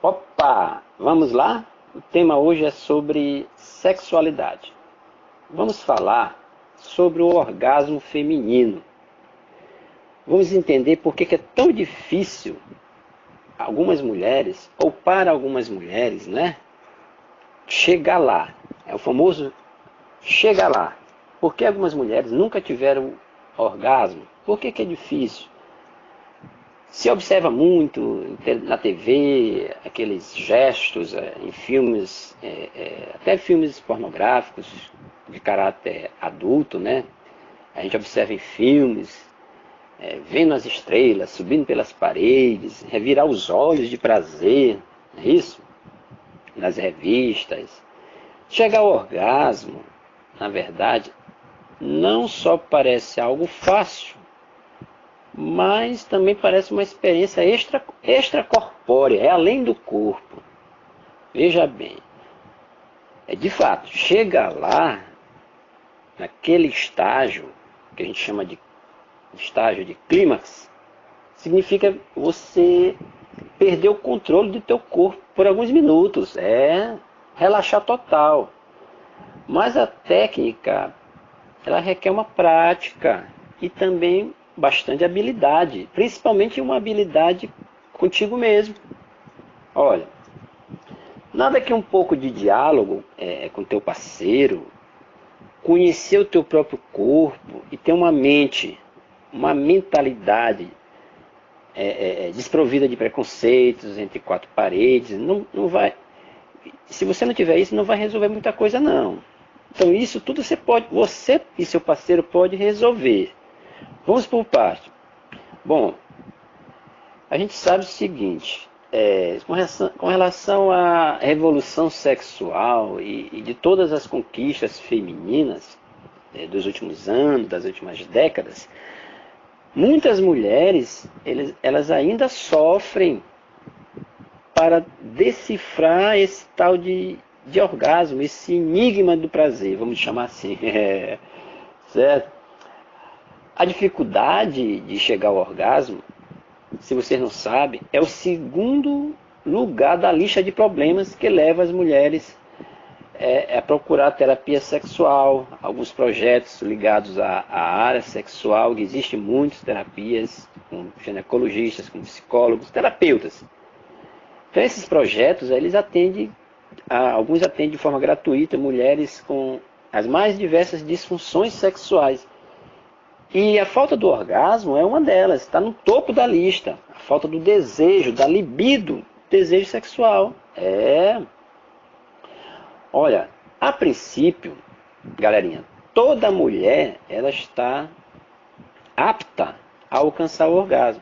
Opa, vamos lá? O tema hoje é sobre sexualidade. Vamos falar sobre o orgasmo feminino. Vamos entender por que é tão difícil algumas mulheres, ou para algumas mulheres, né? Chegar lá. É o famoso chegar lá. Por que algumas mulheres nunca tiveram orgasmo? Por que é difícil? Se observa muito na TV aqueles gestos em filmes, até filmes pornográficos de caráter adulto, né? A gente observa em filmes, vendo as estrelas, subindo pelas paredes, revirar os olhos de prazer, não é isso? Nas revistas. Chegar ao orgasmo, na verdade, não só parece algo fácil, mas também parece uma experiência extracorpórea, é além do corpo. Veja bem, de fato, chega lá, naquele estágio, que a gente chama de estágio de clímax, significa você perder o controle do teu corpo por alguns minutos, relaxar total. Mas a técnica, ela requer uma prática e também bastante habilidade, principalmente uma habilidade contigo mesmo. Olha, nada que um pouco de diálogo com teu parceiro, conhecer o teu próprio corpo e ter uma mentalidade desprovida de preconceitos entre quatro paredes, não vai. Se você não tiver isso, não vai resolver muita coisa não. Então isso tudo você e seu parceiro pode resolver. Vamos por parte. Bom, a gente sabe o seguinte, com relação à revolução sexual e de todas as conquistas femininas dos últimos anos, das últimas décadas, muitas mulheres, elas ainda sofrem para decifrar esse tal de orgasmo, esse enigma do prazer, vamos chamar assim, certo? A dificuldade de chegar ao orgasmo, se vocês não sabem, é o segundo lugar da lista de problemas que leva as mulheres a procurar terapia sexual, alguns projetos ligados à área sexual, existem muitas terapias, com ginecologistas, com psicólogos, terapeutas. Então esses projetos, eles alguns atendem de forma gratuita mulheres com as mais diversas disfunções sexuais. E a falta do orgasmo é uma delas, está no topo da lista. A falta do desejo, da libido, desejo sexual. Olha, a princípio, galerinha, toda mulher ela está apta a alcançar o orgasmo.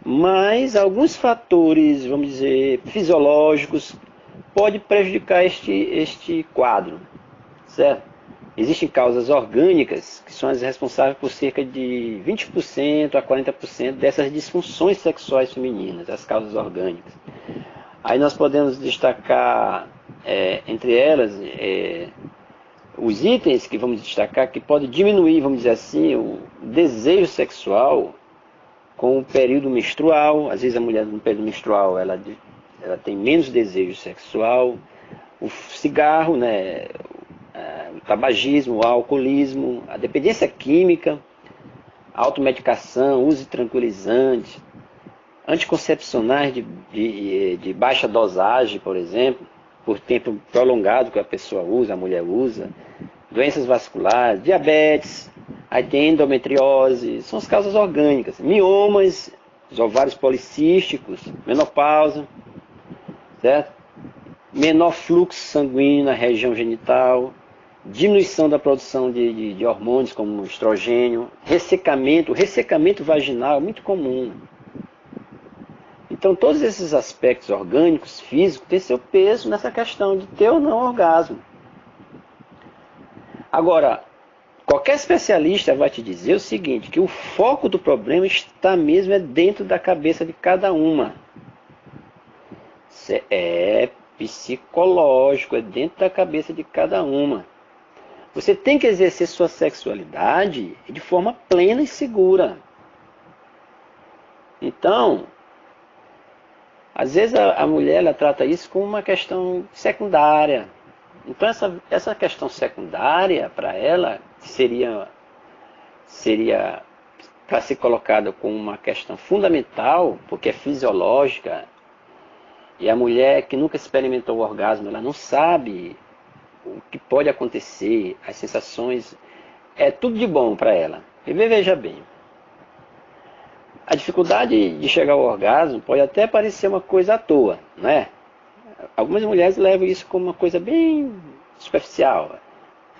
Mas alguns fatores, vamos dizer, fisiológicos, podem prejudicar este quadro, certo? Existem causas orgânicas, que são as responsáveis por cerca de 20% a 40% dessas disfunções sexuais femininas, as causas orgânicas. Aí nós podemos destacar, entre elas, os itens que vamos destacar, que podem diminuir, vamos dizer assim, o desejo sexual com o período menstrual. Às vezes a mulher no período menstrual ela tem menos desejo sexual. O cigarro, né? O tabagismo, o alcoolismo, a dependência química, a automedicação, uso de tranquilizantes, anticoncepcionais de baixa dosagem, por exemplo, por tempo prolongado que a pessoa usa, a mulher usa, doenças vasculares, diabetes, aí tem endometriose, são as causas orgânicas, miomas, os ovários policísticos, menopausa, certo? Menor fluxo sanguíneo na região genital, diminuição da produção de hormônios como estrogênio, ressecamento, o ressecamento vaginal é muito comum. Então todos esses aspectos orgânicos, físicos, têm seu peso nessa questão de ter ou não orgasmo. Agora, qualquer especialista vai te dizer o seguinte, que o foco do problema está mesmo dentro da cabeça de cada uma. É psicológico, é dentro da cabeça de cada uma. Você tem que exercer sua sexualidade de forma plena e segura. Então, Às vezes a mulher ela trata isso como uma questão secundária. Então essa questão secundária para ela seria para ser colocada como uma questão fundamental, porque é fisiológica, e a mulher que nunca experimentou o orgasmo, ela não sabe o que pode acontecer, as sensações, é tudo de bom para ela. E veja bem, a dificuldade de chegar ao orgasmo pode até parecer uma coisa à toa, né? Algumas mulheres levam isso como uma coisa bem superficial.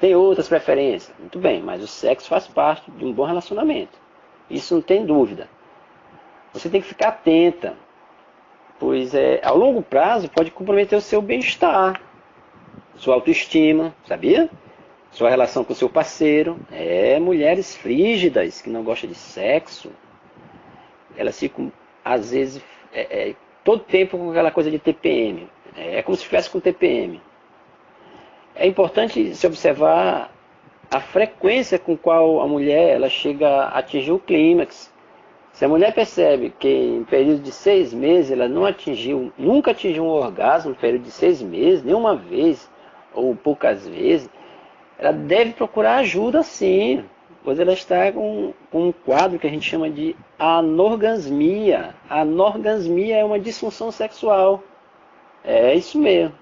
Tem outras preferências, muito bem, mas o sexo faz parte de um bom relacionamento. Isso não tem dúvida. Você tem que ficar atenta, pois ao longo prazo pode comprometer o seu bem-estar, sua autoestima, sabia? Sua relação com o seu parceiro. Mulheres frígidas que não gostam de sexo, elas ficam, às vezes, todo tempo com aquela coisa de TPM. É como se estivesse com TPM. É importante se observar a frequência com qual a mulher ela chega a atingir o clímax. Se a mulher percebe que em período de 6 meses ela nunca atingiu um orgasmo, no período de 6 meses, nenhuma vez, ou poucas vezes, ela deve procurar ajuda sim, pois ela está com um quadro que a gente chama de anorgasmia. A anorgasmia é uma disfunção sexual. É isso mesmo.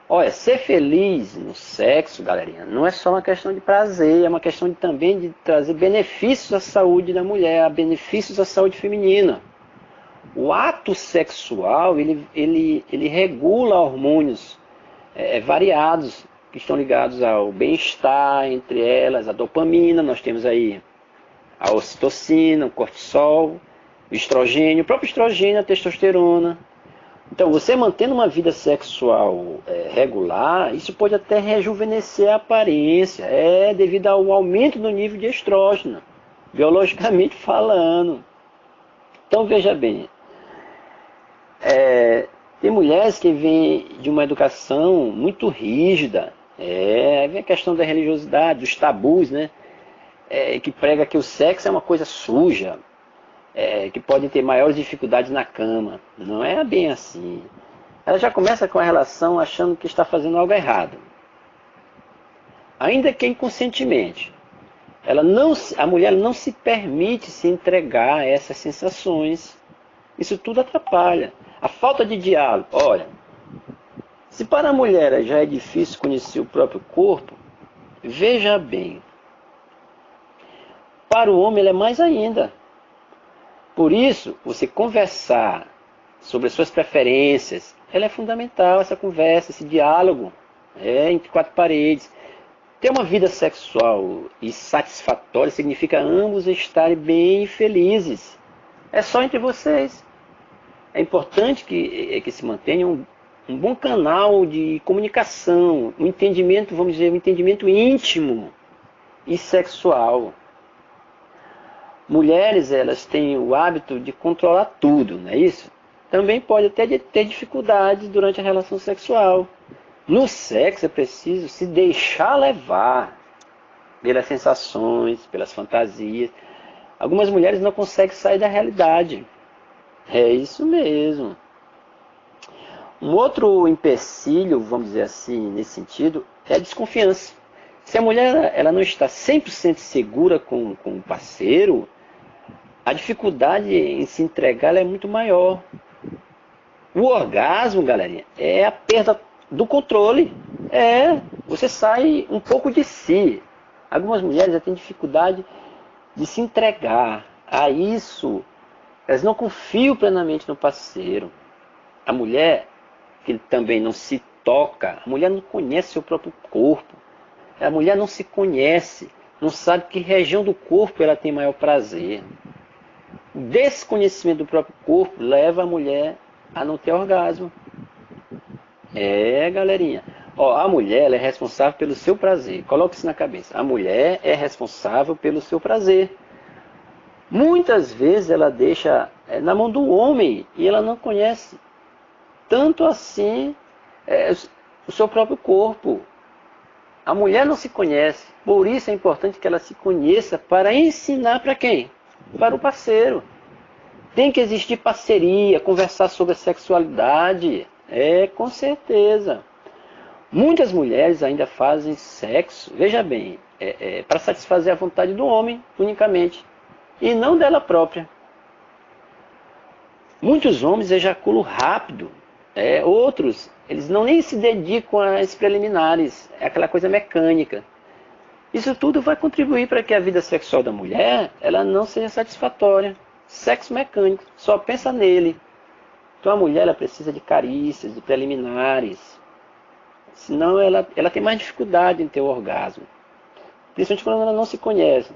Olha, ser feliz no sexo, galerinha, não é só uma questão de prazer, é uma questão também de trazer benefícios à saúde da mulher, benefícios à saúde feminina. O ato sexual, ele regula hormônios variados, que estão ligados ao bem-estar, entre elas a dopamina, nós temos aí a ocitocina, o cortisol, o estrogênio, o próprio estrogênio, a testosterona. Então, você mantendo uma vida sexual regular, isso pode até rejuvenescer a aparência, devido ao aumento do nível de estrógeno, biologicamente falando. Então, veja bem, tem mulheres que vêm de uma educação muito rígida, vem a questão da religiosidade, dos tabus, né? Que prega que o sexo é uma coisa suja, que podem ter maiores dificuldades na cama. Não é bem assim. Ela já começa com a relação achando que está fazendo algo errado. Ainda que inconscientemente. A mulher não se permite se entregar a essas sensações. Isso tudo atrapalha. A falta de diálogo. Olha, se para a mulher já é difícil conhecer o próprio corpo, veja bem. Para o homem ele é mais ainda. Por isso, você conversar sobre as suas preferências, ela é fundamental, essa conversa, esse diálogo entre 4 paredes. Ter uma vida sexual e satisfatória significa ambos estarem bem felizes. É só entre vocês. É importante que se mantenha um bom canal de comunicação, um entendimento, vamos dizer, um entendimento íntimo e sexual. Mulheres, elas têm o hábito de controlar tudo, não é isso? Também pode até ter dificuldades durante a relação sexual. No sexo é preciso se deixar levar pelas sensações, pelas fantasias. Algumas mulheres não conseguem sair da realidade. É isso mesmo. Um outro empecilho, vamos dizer assim, nesse sentido, é a desconfiança. Se a mulher ela não está 100% segura com o parceiro, a dificuldade em se entregar é muito maior. O orgasmo, galerinha, é a perda do controle. Você sai um pouco de si. Algumas mulheres já têm dificuldade de se entregar a isso. Elas não confiam plenamente no parceiro. A mulher que também não se toca, a mulher não conhece seu próprio corpo. A mulher não se conhece, não sabe que região do corpo ela tem maior prazer. O desconhecimento do próprio corpo leva a mulher a não ter orgasmo. Galerinha. A mulher ela é responsável pelo seu prazer. Coloque isso na cabeça. A mulher é responsável pelo seu prazer. Muitas vezes ela deixa na mão do homem e ela não conhece tanto assim o seu próprio corpo. A mulher não se conhece, por isso é importante que ela se conheça para ensinar para quem? Para o parceiro. Tem que existir parceria, conversar sobre a sexualidade. Com certeza. Muitas mulheres ainda fazem sexo, veja bem, para satisfazer a vontade do homem unicamente, e não dela própria. Muitos homens ejaculam rápido, outros, eles não nem se dedicam às preliminares, é aquela coisa mecânica. Isso tudo vai contribuir para que a vida sexual da mulher ela não seja satisfatória. Sexo mecânico, só pensa nele. Então a mulher ela precisa de carícias, de preliminares, senão ela tem mais dificuldade em ter o orgasmo. Principalmente quando ela não se conhece.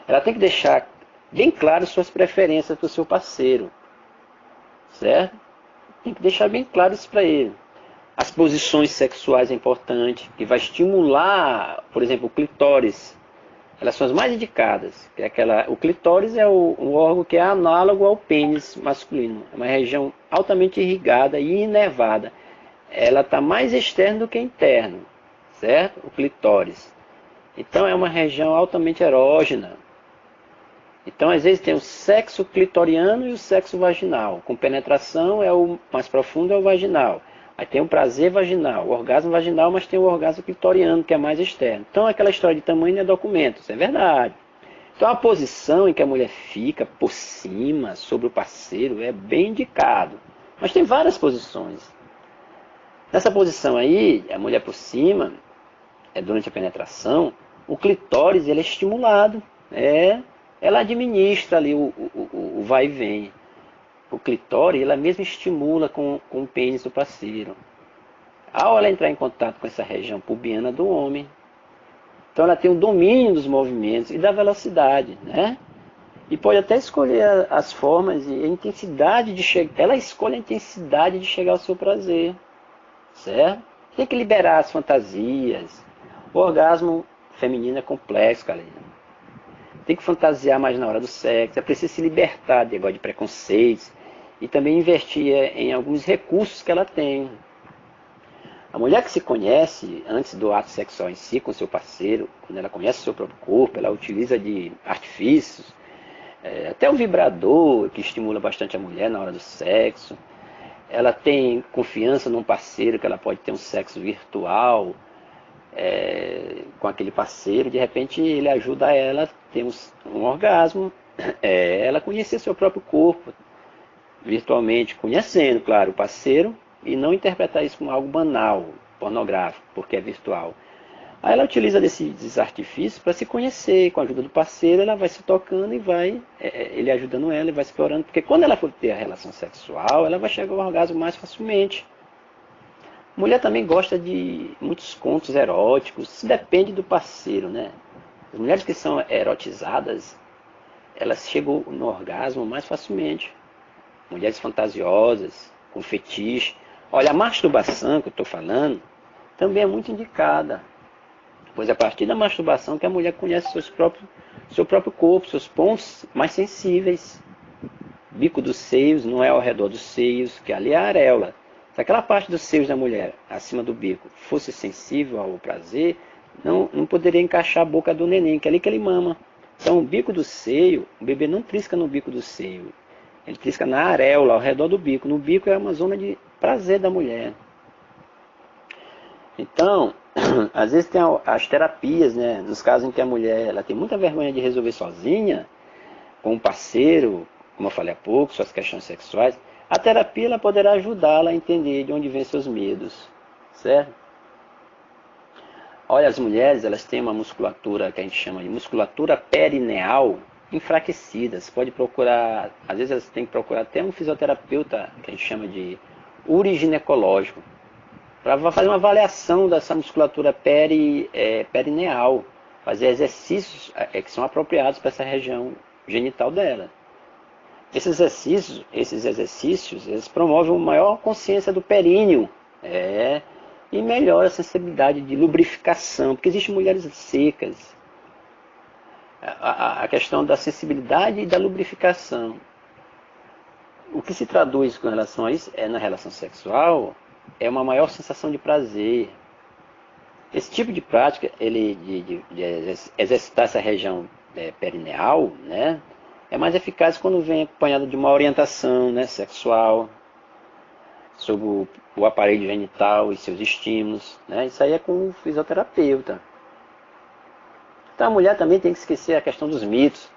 Ela tem que deixar bem claro suas preferências para o seu parceiro. Certo? Tem que deixar bem claro isso para ele. As posições sexuais é importante, que vai estimular, por exemplo, o clitóris. Elas são as mais indicadas. Que é o clitóris é um órgão que é análogo ao pênis masculino. É uma região altamente irrigada e inervada. Ela está mais externa do que interna, certo? O clitóris. Então é uma região altamente erógena. Então às vezes tem o sexo clitoriano e o sexo vaginal. Com penetração o mais profundo é o vaginal. Aí tem o prazer vaginal, o orgasmo vaginal, mas tem o orgasmo clitoriano que é mais externo. Então aquela história de tamanho é documento, isso é verdade. Então a posição em que a mulher fica por cima, sobre o parceiro, é bem indicado. Mas tem várias posições. Nessa posição aí, a mulher por cima, durante a penetração, o clitóris ele é estimulado. Ela administra ali o vai e vem. O clitóris, ela mesma estimula com o pênis do parceiro. Ao ela entrar em contato com essa região pubiana do homem, então ela tem o domínio dos movimentos e da velocidade, né? E pode até escolher as formas e a intensidade de chegar. Ela escolhe a intensidade de chegar ao seu prazer. Certo? Tem que liberar as fantasias. O orgasmo feminino é complexo, galera. Tem que fantasiar mais na hora do sexo. É preciso se libertar de preconceitos. E também investir em alguns recursos que ela tem. A mulher que se conhece antes do ato sexual em si, com seu parceiro, quando ela conhece o seu próprio corpo, ela utiliza de artifícios, até o vibrador, que estimula bastante a mulher na hora do sexo. Ela tem confiança num parceiro, que ela pode ter um sexo virtual com aquele parceiro. De repente ele ajuda ela a ter um orgasmo, ela conhecer seu próprio corpo virtualmente, conhecendo, claro, o parceiro, e não interpretar isso como algo banal, pornográfico, porque é virtual. Aí ela utiliza desses artifícios para se conhecer. Com a ajuda do parceiro, ela vai se tocando e vai, ele ajudando ela e vai explorando. Porque quando ela for ter a relação sexual, ela vai chegar ao orgasmo mais facilmente. Mulher também gosta de muitos contos eróticos. Isso depende do parceiro, né? As mulheres que são erotizadas, elas chegam no orgasmo mais facilmente. Mulheres fantasiosas, com fetiche. Olha, a masturbação que eu estou falando também é muito indicada. Pois é a partir da masturbação que a mulher conhece seu próprio corpo, seus pontos mais sensíveis. Bico dos seios não é ao redor dos seios, que ali é a areola. Se aquela parte dos seios da mulher, acima do bico, fosse sensível ao prazer, não poderia encaixar a boca do neném, que é ali que ele mama. Então o bico do seio, o bebê não trisca no bico do seio. Ele trisca na areola, ao redor do bico. No bico é uma zona de prazer da mulher. Então, às vezes tem as terapias, né? Nos casos em que a mulher ela tem muita vergonha de resolver sozinha, com um parceiro, como eu falei há pouco, suas questões sexuais, a terapia ela poderá ajudá-la a entender de onde vêm seus medos, certo? Olha, as mulheres elas têm uma musculatura que a gente chama de musculatura perineal enfraquecida. Você pode procurar, às vezes elas têm que procurar até um fisioterapeuta que a gente chama de uriginecológico, para fazer uma avaliação dessa musculatura perineal, fazer exercícios que são apropriados para essa região genital dela. Esses exercícios eles promovem uma maior consciência do períneo e melhora a sensibilidade de lubrificação, porque existem mulheres secas. A questão da sensibilidade e da lubrificação. O que se traduz com relação a isso na relação sexual é uma maior sensação de prazer. Esse tipo de prática, de exercitar essa região perineal, né, é mais eficaz quando vem acompanhado de uma orientação, né, sexual, sobre o aparelho genital e seus estímulos, né? Isso aí é com o fisioterapeuta. Então a mulher também tem que esquecer a questão dos mitos.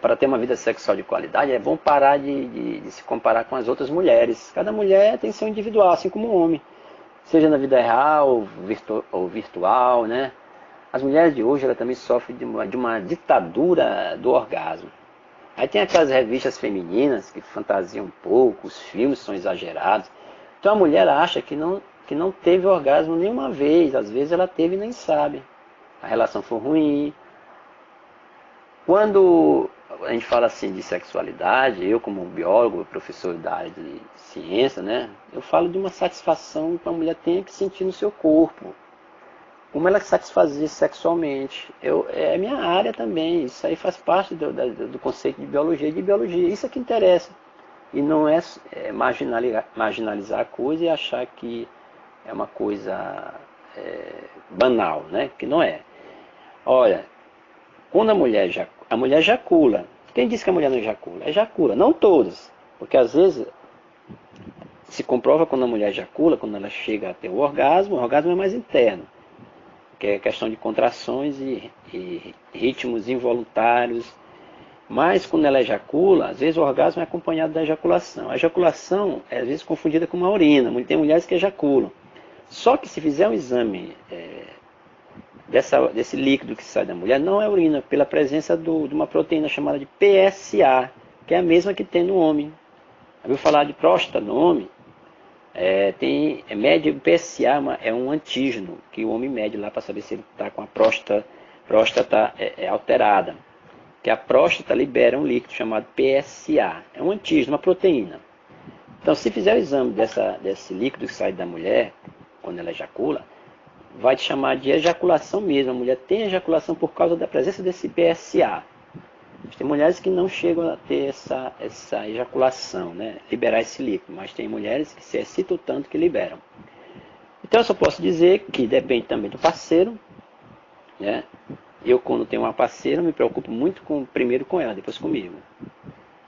Para ter uma vida sexual de qualidade, é bom parar de se comparar com as outras mulheres. Cada mulher tem seu individual, assim como o homem. Seja na vida real ou virtual, né? As mulheres de hoje ela também sofrem de uma ditadura do orgasmo. Aí tem aquelas revistas femininas que fantasiam um pouco, os filmes são exagerados. Então a mulher acha que não teve orgasmo nenhuma vez, às vezes ela teve e nem sabe. A relação foi ruim. Quando a gente fala assim de sexualidade, eu como biólogo, professor da área de ciência, né, eu falo de uma satisfação que a mulher tem que sentir no seu corpo. Como ela satisfazer sexualmente. É a minha área também, isso aí faz parte do conceito de biologia. Isso é que interessa. E não é marginalizar a coisa e achar que é uma coisa banal, né? Que não é. Olha, quando a mulher ejacula. Quem disse que a mulher não ejacula? Ejacula, não todas. Porque às vezes se comprova quando a mulher ejacula, quando ela chega a ter o orgasmo é mais interno. Que é questão de contrações e ritmos involuntários. Mas quando ela ejacula, às vezes o orgasmo é acompanhado da ejaculação. A ejaculação é às vezes confundida com uma urina. Tem mulheres que ejaculam. Só que se fizer um exame desse líquido que sai da mulher, não é urina, pela presença de uma proteína chamada de PSA, que é a mesma que tem no homem. Ouviu falar de próstata no homem? Mede o PSA, é um antígeno que o homem mede lá para saber se ele está com a próstata alterada. Que a próstata libera um líquido chamado PSA, é um antígeno, uma proteína. Então, se fizer o exame desse líquido que sai da mulher, quando ela ejacula, vai te chamar de ejaculação mesmo. A mulher tem ejaculação por causa da presença desse PSA. Tem mulheres que não chegam a ter essa ejaculação, né? Liberar esse líquido, mas tem mulheres que se excitam tanto que liberam. Então eu só posso dizer que depende também do parceiro, né? Eu, quando tenho uma parceira, me preocupo muito primeiro com ela, depois comigo.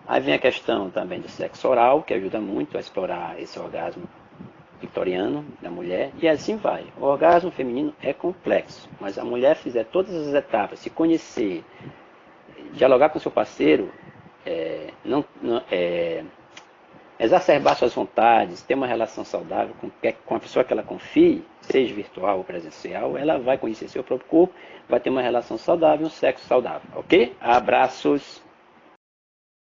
Aí vem a questão também do sexo oral, que ajuda muito a explorar esse orgasmo vitoriano da mulher, e assim vai. O orgasmo feminino é complexo, mas a mulher fizer todas as etapas, se conhecer, dialogar com seu parceiro, exacerbar suas vontades, ter uma relação saudável com a pessoa que ela confie, seja virtual ou presencial, ela vai conhecer seu próprio corpo, vai ter uma relação saudável, um sexo saudável, ok? Abraços!